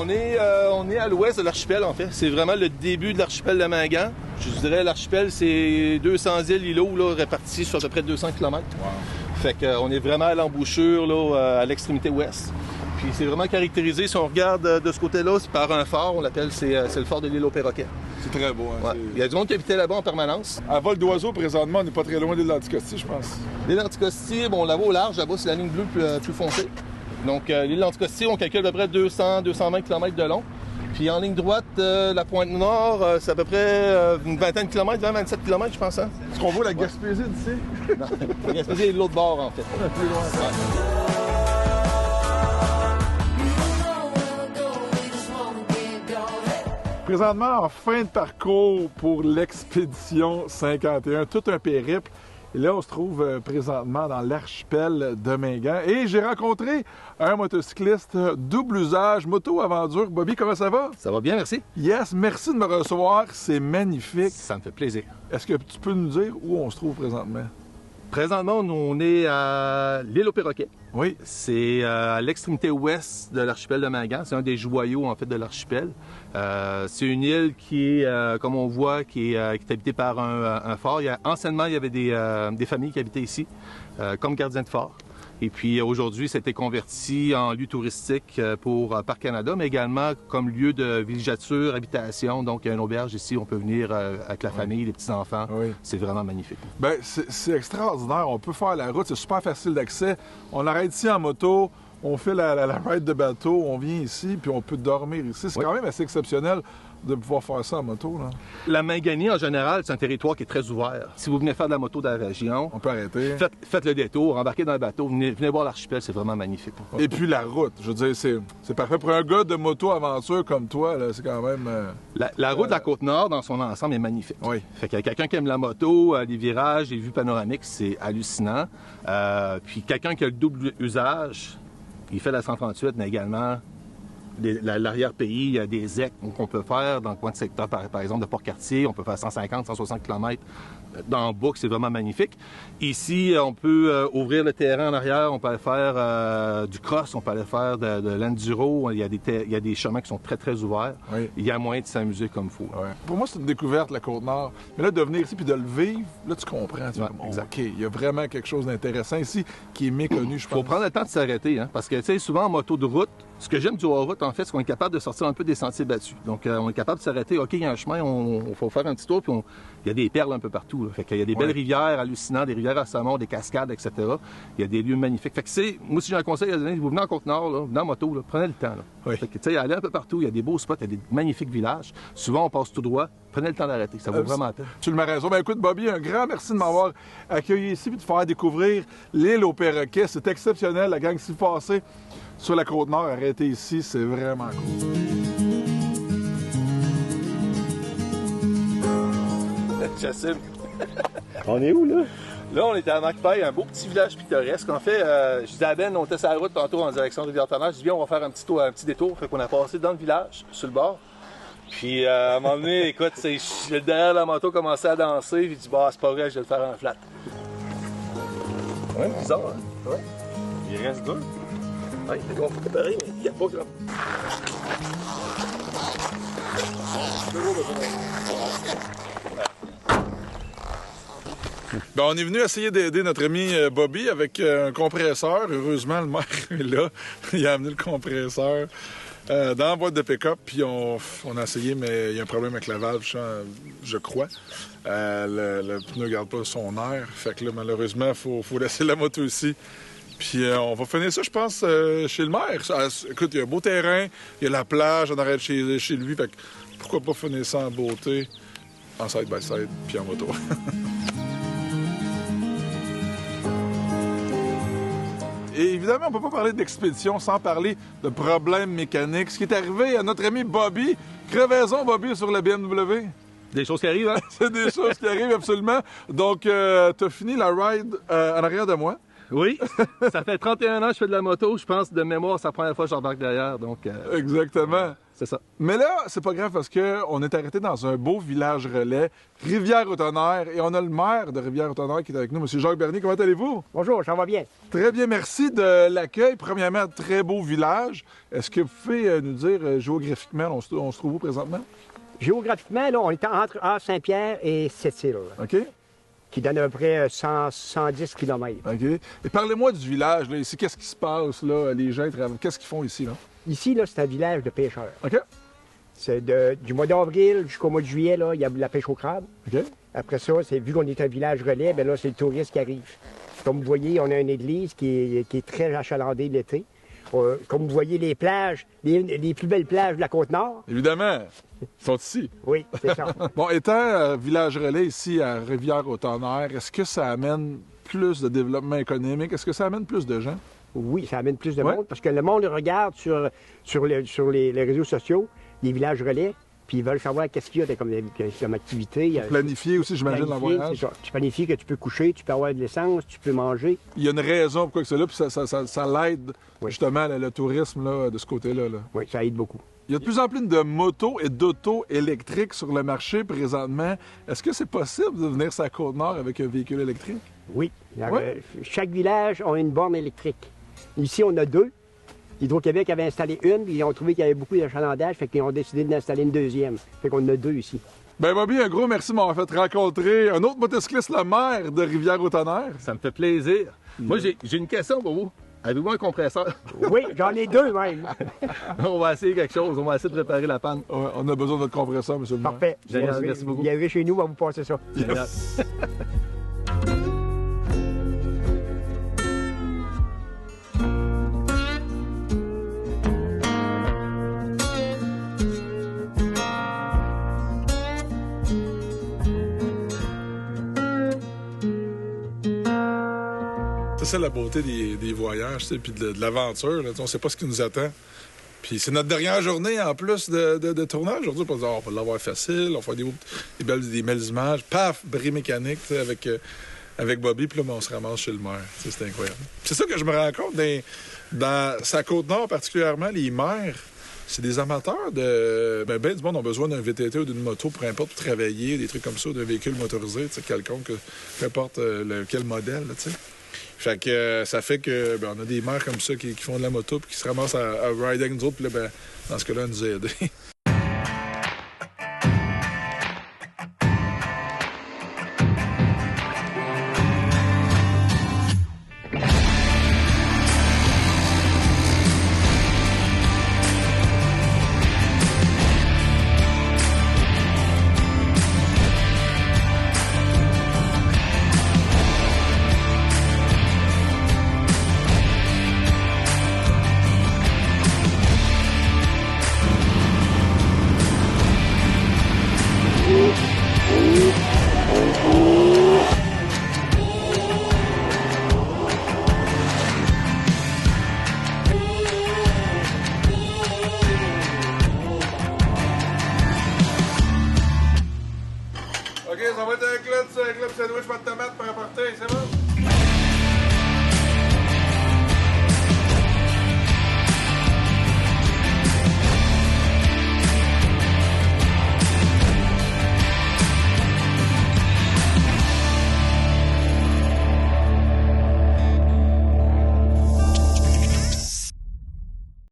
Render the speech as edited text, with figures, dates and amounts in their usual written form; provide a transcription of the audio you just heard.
on est à l'ouest de l'archipel, en fait. C'est vraiment le début de l'archipel de Mingan. Je dirais l'archipel, c'est 200 îles là, réparties sur à peu près 200 km. Wow. Fait qu'on est vraiment à l'embouchure, là, à l'extrémité ouest. Puis c'est vraiment caractérisé, si on regarde de ce côté-là, c'est par un phare, on l'appelle, c'est le phare de l'île aux Perroquets. C'est très beau. Hein, ouais. Il y a du monde qui habitait là-bas en permanence. À vol d'oiseau, présentement, on n'est pas très loin de l'île d'Anticosti, je pense. L'île d'Anticosti, bon, on la voit au large, là-bas, c'est la ligne bleue plus foncée. Donc l'île d'Anticosti, on calcule à peu près 200-220 km de long. Puis en ligne droite, la pointe nord, c'est à peu près une vingtaine de kilomètres, 20-27 km, je pense. Hein? Est-ce qu'on voit la Gaspésie d'ici? Non, la Gaspésie est de l'autre bord, en fait. Plus loin. Ouais. Présentement, en fin de parcours pour l'expédition 51, tout un périple. Et là, on se trouve présentement dans l'archipel de Mingan. Et j'ai rencontré un motocycliste double usage, moto-aventure. Bobby, comment ça va? Ça va bien, merci. Yes, merci de me recevoir. C'est magnifique. Ça me fait plaisir. Est-ce que tu peux nous dire où on se trouve présentement? Présentement, on est à l'île aux Perroquets. Oui. C'est à l'extrémité ouest de l'archipel de Mingan. C'est un des joyaux, en fait, de l'archipel. C'est une île qui est, comme on voit, qui est habitée par un phare. Anciennement, il y avait des familles qui habitaient ici, comme gardiens de phare. Et puis aujourd'hui, ça a été converti en lieu touristique pour Parc Canada, mais également comme lieu de villégiature, habitation. Donc, il y a une auberge ici, on peut venir avec la famille, les petits-enfants. Oui. C'est vraiment magnifique. Bien, c'est extraordinaire. On peut faire la route, c'est super facile d'accès. On arrête ici en moto, on fait la ride de bateau, on vient ici, puis on peut dormir ici. C'est quand même assez exceptionnel de pouvoir faire ça en moto, là. La Minganie, en général, c'est un territoire qui est très ouvert. Si vous venez faire de la moto dans la région, on peut arrêter. Faites le détour, embarquez dans le bateau, venez voir l'archipel, c'est vraiment magnifique. Et puis la route, je veux dire, c'est parfait. Pour un gars de moto-aventure comme toi, là, c'est quand même... La route de la Côte-Nord, dans son ensemble, est magnifique. Oui. Fait qu'il y a quelqu'un qui aime la moto, les virages, les vues panoramiques, c'est hallucinant. Puis quelqu'un qui a le double usage, il fait la 138, mais également... L'arrière-pays, il y a des EC qu'on peut faire dans le coin de secteur, par exemple, de Port-Cartier. On peut faire 150, 160 km dans le boucle, c'est vraiment magnifique. Ici, on peut ouvrir le terrain en arrière, on peut aller faire du cross, on peut aller faire de l'enduro. Il y a des chemins qui sont très, très ouverts. Oui. Il y a moyen de s'amuser comme il faut. Ouais. Pour moi, c'est une découverte, la Côte-Nord. Mais là, de venir ici puis de le vivre, là, tu comprends. Tu exact. OK, il y a vraiment quelque chose d'intéressant ici qui est méconnu, je pense. Il faut prendre le temps de s'arrêter, hein, parce que, tu sais, souvent en moto de route, ce que j'aime du hors-route, en fait, c'est qu'on est capable de sortir un peu des sentiers battus. Donc, on est capable de s'arrêter. OK, il y a un chemin, il faut faire un petit tour, puis il y a des perles un peu partout. Là. Fait qu'il y a des belles rivières hallucinantes, des rivières à saumon, des cascades, etc. Il y a des lieux magnifiques. Fait que moi, si j'ai un conseil à donner, vous venez en Côte-Nord, là, venez en moto, là, prenez le temps. Là. Oui. Fait que, tu sais, allez un peu partout, il y a des beaux spots, il y a des magnifiques villages. Souvent, on passe tout droit. Prenez le temps d'arrêter, ça vaut vraiment la peine. Tu le raison. Ben écoute, Bobby, un grand merci de m'avoir accueilli ici et de faire découvrir l'île aux Perroquets. C'est exceptionnel, la gang s'y passée sur la Côte-Nord, arrêtez ici, c'est vraiment cool. Chassim. On est où, là? Là, on était à Macpail, un beau petit village pittoresque. En fait, je disais à Ben, on était sur la route tantôt en direction de Rivière-Tonnerre. Je dis, bien, on va faire un petit détour. Fait qu'on a passé dans le village, sur le bord. Puis, à un moment donné, écoute, derrière la moto commençait à danser. J'ai dit, bah, c'est pas vrai, je vais le faire en flat. Ouais, bizarre, hein? Ouais. Il reste deux. Ouais, il fait qu'on faut préparer, mais il n'y a pas grand. Ben, on est venu essayer d'aider notre ami Bobby avec un compresseur. Heureusement, le maire est là. Il a amené le compresseur dans la boîte de pick-up. Puis on a essayé, mais il y a un problème avec la valve, je crois. Le pneu ne garde pas son air. Fait que là, malheureusement, il faut laisser la moto ici. Puis on va finir ça, je pense, chez le maire. Écoute, il y a un beau terrain, il y a la plage, on arrête chez lui. Fait que pourquoi pas finir ça en beauté, en side-by-side, puis en moto. Et évidemment, on ne peut pas parler d'expédition sans parler de problèmes mécaniques. Ce qui est arrivé à notre ami Bobby. Crevaison, Bobby, sur la BMW. Des choses qui arrivent, hein? C'est des choses qui arrivent, absolument. Donc, tu as fini la ride en arrière de moi. Oui, ça fait 31 ans que je fais de la moto. Je pense, de mémoire, c'est la première fois que j'embarque derrière. Donc, exactement. c'est ça. Mais là, c'est pas grave parce qu'on est arrêté dans un beau village relais, Rivière-au-Tonnerre, et on a le maire de Rivière-au-Tonnerre qui est avec nous, M. Jacques Bernier. Comment allez-vous? Bonjour, ça va bien. Très bien, merci de l'accueil. Premièrement, très beau village. Est-ce que vous pouvez nous dire géographiquement, on se trouve où présentement? Géographiquement, là, on est entre Saint-Pierre et Sept-Îles, OK. qui donne à peu près 110 km. OK. Et parlez-moi du village, là, ici. Qu'est-ce qui se passe, là? Les gens, qu'est-ce qu'ils font ici, là? Ici, là, c'est un village de pêcheurs. OK. C'est du mois d'avril jusqu'au mois de juillet, là, il y a de la pêche au crabe. OK. Après ça, vu qu'on est un village relais, bien là, c'est le touriste qui arrive. Comme vous voyez, on a une église qui est très achalandée l'été. Comme vous voyez, les plages, les plus belles plages de la Côte-Nord. Évidemment, ils sont ici. Oui, c'est ça. Bon, étant village relais ici à Rivière-au-Tonnerre, est-ce que ça amène plus de développement économique? Est-ce que ça amène plus de gens? Oui, ça amène plus de Ouais. monde parce que le monde regarde sur les réseaux sociaux, les villages relais, puis ils veulent savoir qu'est-ce qu'il y a comme activité. Il y a- Planifier aussi, j'imagine, le planifier, voyage. c'est ça. Tu planifies que tu peux coucher, tu peux avoir de l'essence, tu peux manger. Il y a une raison pourquoi que c'est là, puis ça l'aide Oui. justement le tourisme là, de ce côté-là. Là. Oui, ça aide beaucoup. Il y a de plus en plus de motos et d'autos électriques sur le marché présentement. Est-ce que c'est possible de venir sur la Côte-Nord avec un véhicule électrique? Oui. Ouais. Chaque village a une borne électrique. Ici, on a deux. Hydro-Québec avait installé une, puis ils ont trouvé qu'il y avait beaucoup d'achalandage, fait qu'ils ont décidé d'installer une deuxième. Fait qu'on en a deux ici. Ben Bobby, un gros merci de m'avoir fait rencontrer un autre motocycliste, le maire de Rivière-au-Tonnerre. Ça me fait plaisir. Moi, j'ai une question pour vous. Avez-vous un compresseur? Oui, j'en ai deux même. On va essayer quelque chose. On va essayer de réparer la panne. Ouais, on a besoin de votre compresseur, monsieur le maire. Parfait. Génial, merci beaucoup. Viendrez chez nous, on va vous passer ça. Génial. C'est ça la beauté des voyages, tu sais, puis de l'aventure. Là, on ne sait pas ce qui nous attend. Puis c'est notre dernière journée en plus de tournage. Aujourd'hui, on va on va l'avoir facile, on va faire des belles images. Paf, bris mécanique tu sais, avec Bobby, puis là, on se ramasse chez le maire. Tu sais, c'est incroyable. C'est ça que je me rends compte dans sa Côte-Nord, particulièrement, les maires. C'est des amateurs de... Ben du monde ont besoin d'un VTT ou d'une moto, peu importe, pour travailler, des trucs comme ça, d'un véhicule motorisé, tu sais, quelconque, peu importe quel modèle, tu sais. Fait que ça fait que on a des maires comme ça qui font de la moto puis qui se ramassent à rider avec nous autres, puis là, dans ce cas-là, nous aider. OK, ça va être un club sandwich, pas de tomate.